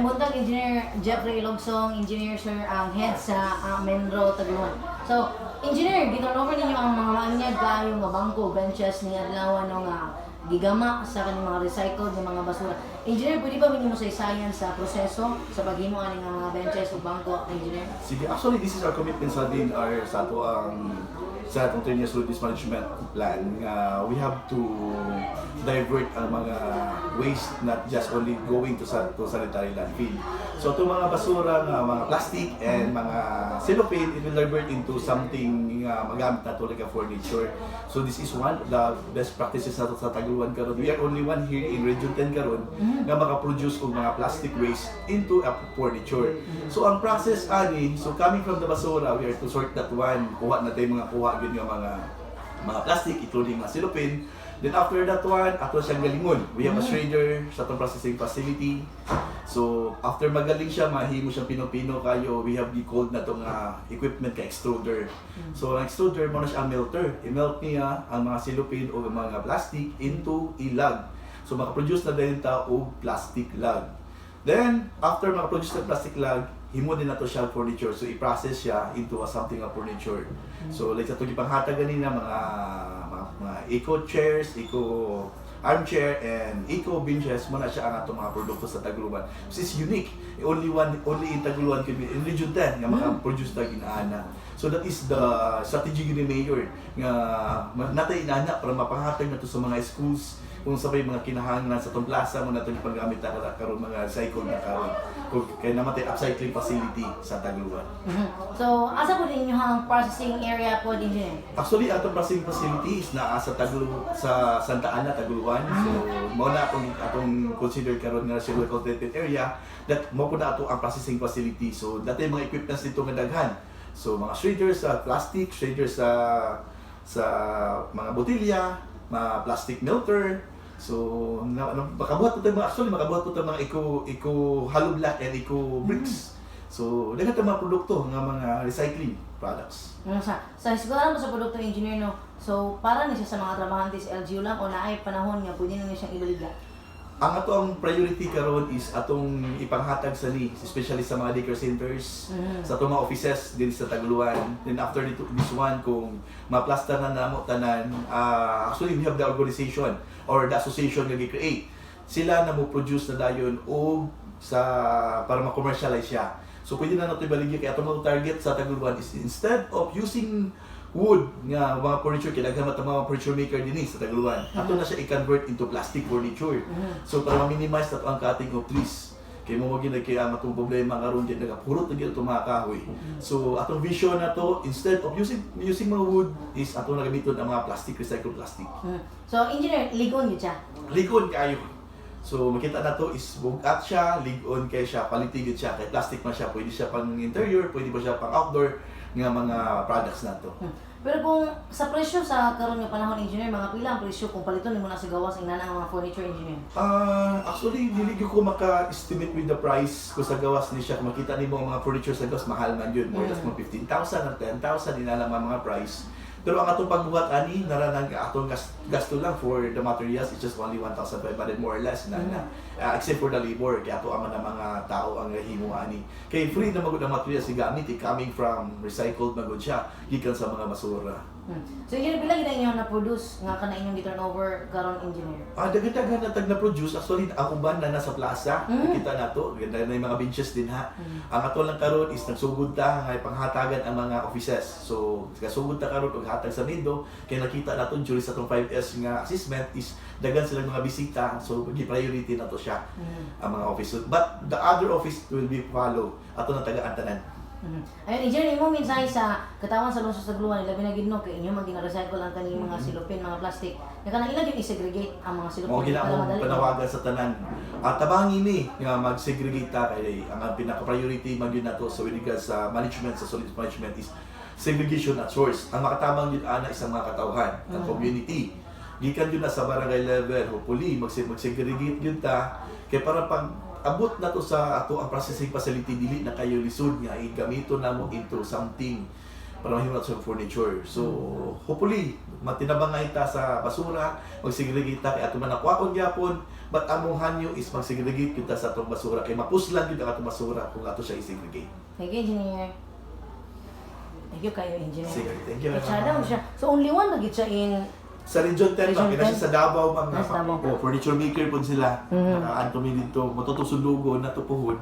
buntag, Engineer Jeffrey Ilogsong, Engineer Sir ang head sa Menro Tagluan. So, Engineer, giturnover ninyo ang mga maanyag kayo nga bangko, benches ni adlaw nga gigama sa kaning mga recycled ng mga basura. Engineer, pwede ba minimo sa isayan sa proseso sa paghimo ani nga mga benches o bangko, Engineer? Sige, actually this is our commitment sa din sa ato ang sa atong 10 years waste management plan. We have to divert ang mga waste not just only going to sanitary landfill. So itong mga basura nga mga plastic and mga cellophane, it will divert into something magamit na to like a furniture. So this is one of the best practices nato sa Tagluan karon. We are only one here in Region 10 karon nga maka-produce og mga plastic waste into a furniture. So ang process ani, so coming from the basura, we are to sort that one. Kuha na tayo mga kuha gyud nga mga plastic, including mga cellophane. Then after that one, ato siyang galingon. We have a shredder sa atong processing facility. So after magaling siya, mahimo siyang pino-pino kayo. We have the called na itong equipment ka extruder. So ang extruder mo na siya ang melter. I-melt niya ang mga cellophane o mga plastic into ilag. So makaproduce na din ta og plastic log. Then after makaproduce ng plastic log, himo din nato siya furniture. So i-process siya into something of furniture. So like sa itong ipanghatag ganina mga eco chairs, eco armchair, and eco benches mo na siya ang atong mga produkto sa Tagluan. This is unique. Only in Tagluan can be in Region 10 nga maka-produce na ginaana. So that is the strategy ni Mayor nga natay inana para mapanghatag nato sa mga schools kung sabay mga kinahanglan sa itong plaza mo natin paggamit na karon mga cycle na karon. Kaya naman tayo upcycling facility sa Tagluan. So, asa po din yung processing area po din yun? Actually, atong processing facilities na sa sa Santa Ana, Tagluan. So, mao na atong consider karon nga sa local treatment area that mao po na ato ang processing facility. So, dati mga equipments dito nga daghan. So, mga shredders sa plastic, shredders sa mga botilya, mga plastic melter. So, makabuhat po tayo mga eco hollow block and eco bricks. So, dagat mga produkto ng mga recycling products. Sa siguro mo sa produkto engineer, no? So, para ni siya sa mga trabahante sa LGU lang o naay panahon nga pwede na niya siyang ilaliga? Ang atong priority karon is atong ipanghatag sa ni, especially sa mga daycare centers, sa atong mga offices din sa Tagluan. Then after this one, kung ma-plaster na namo tanan, actually we have the organization or the association nga gi-create. Sila na mo produce na dayon o para ma-commercialize siya. So pwede na nato ibaligya kay atong mga target sa Tagluan is instead of using wood nga mga furniture, kailangan mga furniture maker din sa Tagluan. Ato na siya i-convert into plastic furniture. So para ma-minimize nato ang cutting of trees. Kaya mo maging kaya matong problema karon din nagapurot na gyud mga kahoy. So atong vision na to, instead of using mga wood, is atong nagamiton ang mga plastic, recycled plastic. So engineer, ligon yun siya? Ligon kayo. So makita na to is bugat siya, ligon kay siya, palitigid siya, kay plastic man siya, pwede siya pang interior, pwede pa siya pang outdoor nga mga products na to. Pero kung sa presyo sa karon nga panahon, engineer, mga pila ang presyo kung paliton nimo na sa gawas ang inana mga furniture, engineer? Actually, dili ko maka-estimate with the price ko sa gawas ni siya. Kung makita nimo ang mga furniture sa gawas, mahal man yun. More or less mga 15,000 or 10,000 inala mga price. Pero ang atong pagbuhat ani, naranang atong gasto lang for the materials, it's just only 1,500 more or less na except for the labor, kaya ato ang mga tao ang himo ani. Kay free na magud ang materials gamit, coming from recycled magud siya gikan sa mga basura. So engineer, pila gid inyo na-produce nga kana inyong gi-turnover karon, engineer? Daghan na tag-na-produce. Actually, ako ba na nasa plaza, nakita na to, ganda na yung mga benches din ha. Ang ato lang karon is nagsugod ta nga panghatagan ang mga offices. So, kasugod ta karon og hatag sa Mindo, kaya nakita na to during sa itong 5S nga assessment is daghan silang mga bisita. So, gi-priority na to siya ang mga office. But the other office will be follow. Ato na tagaan tanan. Ayun, engineer, imo mensahe sa katawan sa lungsod sa Tagluan, labi na gid no kay inyo magina-recycle ang kaning mga silopin, mga plastic. Nga kanang ila gyud i-segregate ang mga silopin. Mo ginamong panawagan sa tanan. At tabangin ni nga mag-segregate ta kay ang pinaka-priority man gyud nato sa winigas sa management, sa solid management is segregation at source. Ang makatabang gyud ana isang mga katawhan, ang community. Gikan gyud na sa barangay level, hopefully mag-segregate gyud ta kay para pag abot na to sa ato ang processing facility, dili na kayo lisod nga igamiton namo into something para mahimot sa furniture. So, hopefully, matinabang nga ita sa basura, magsigregate ta kay ato man nakwaon gyapon, but among hanyo is magsigregate kita sa atong basura kay mapuslan gyud ang atong basura kung ato siya i-segregate. Thank you, engineer. Thank you kayo, engineer. Sige, thank you. Siya siya. So only one lagi siya in Sa Region 10, Region Region 10 sa Davao, mga Sa Davao. furniture maker po sila. Mhm. Nakaanto mi dito, matutusudugo na tupuhon.